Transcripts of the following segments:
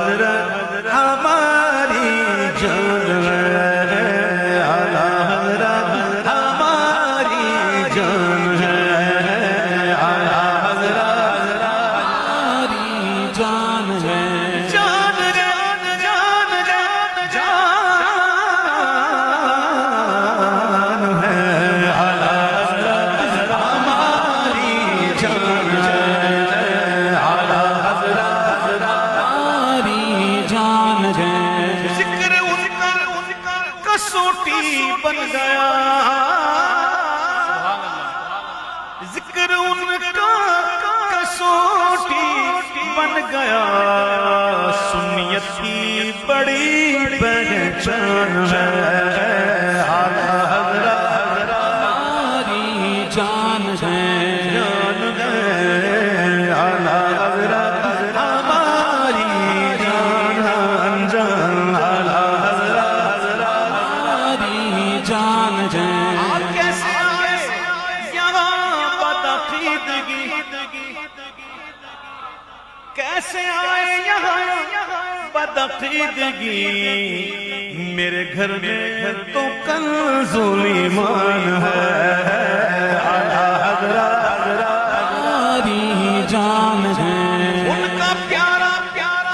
حضرت ہماری جان ہے، اعلیٰ حضرت ہماری جان ہے، اعلیٰ حضرت ہماری جان ہے، جان جان جان جان جان ہے، اعلیٰ حضرت ہماری جان ہے، اعلیٰ حضرت ہماری جان ہے، ذکر ان کا کسوٹی بن گیا، ذکر ان کا کسوٹی بن گیا، سنیت کی بڑی پہچان ہے، اعلیٰ حضرت ہماری جان ہے، جان ہے، اعلیٰ حضرت ہماری جان جان، اعلیٰ حضرت ہماری جان ہے، کیسے آئے یہاں بدعقیدگی، کیسے آئے یہاں بدعقیدگی، میرے گھر میں تو کنز ایمان ہے، اعلیٰ حضرت ہماری جان ہے، ان کا پیارا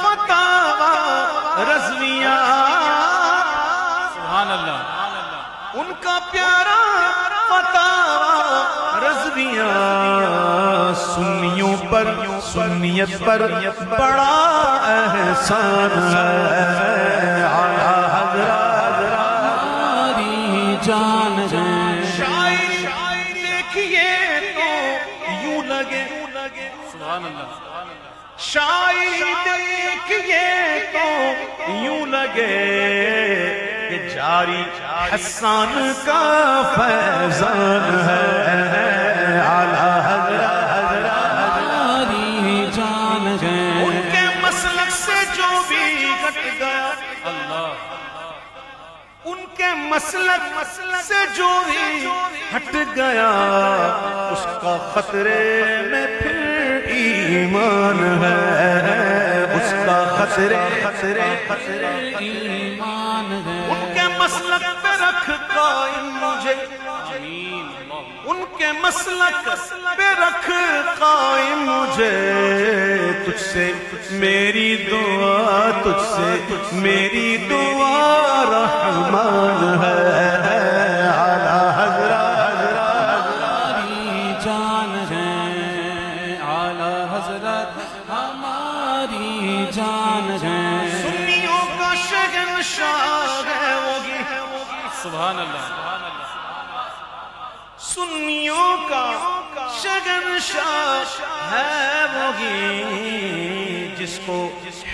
فتاوی رضویہ، سبحان اللہ، ان کا پیارا فتاوی رضویہ، سنیوں پر سنیت پر بڑا احسان ہے، اعلیٰ حضرت ہماری جان ہے، شاعری دیکھیے تو یوں لگے، سبحان اللہ، شاعری دیکھیے تو یوں لگے کہ جاری حسان کا فیضان ہے، اعلیٰ حضرت ہماری جان ہے، ان کے مسلک سے جو بھی ہٹ گیا، اللہ، ان کے مسلک سے جو بھی ہٹ گیا، اس کا خطرے میں پھر ایمان ہے، اس کا خطرے ایمان ہے، ان کے مسلک پہ رکھ قائم مجھے، آمین، ان کے مسلک پہ رکھ قائم مجھے، تجھ سے میری دعا، تجھ سے میری دعا رحمان ہے، اعلیٰ حضرت ہماری جان ہے، اعلیٰ حضرت ہماری جان ہے، سنیوں کا شہنشاہ ہے وہی، سبحان اللہ، سنیوں کا شہنشاہ ہے وہی، جس کو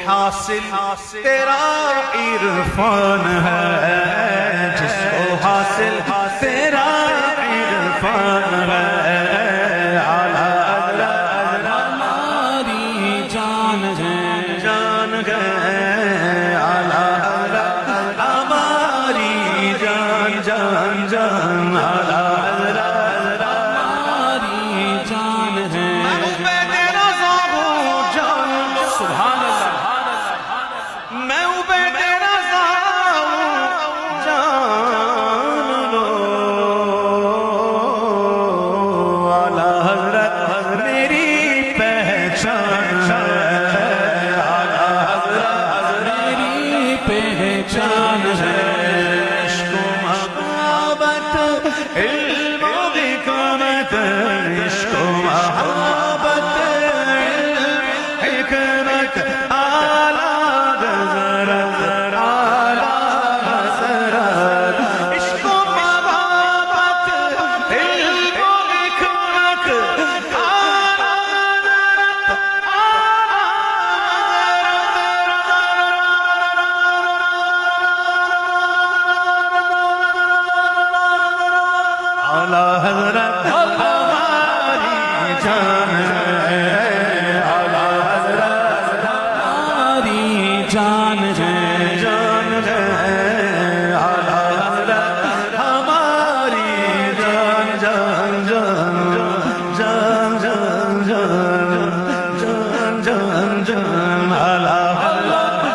حاصل تیرا عرفان ہے، جس کو حاصل تیرا عرفان ہے، اعلیٰ حضرت ہماری جان ہے، جان گئے، اعلیٰ حضرت ہماری جان جان جان، اعلیٰ حضرت ہماری جان ہے، میں تیرا ذاہو جان لو، سبحان اللہ، میں بے تیرا ذاہو جان لو، اعلیٰ حضرت میری پہچان ہے، اعلیٰ حضرت میری پہچان ہے، عشق و محبت علم و حکمت، عشق و محبت علم حکمت، اعلیٰ حضرت، اعلیٰ حضرت، عشق و محبت علم و حکمت، اعلیٰ اعلیٰ حضرت ہماری جان ہے، اعلیٰ حضرت ہماری جان ہے، جان ہے، اعلیٰ حضرت ہماری جان جان جان جان جان جان جان جان جان، اعلیٰ حضرت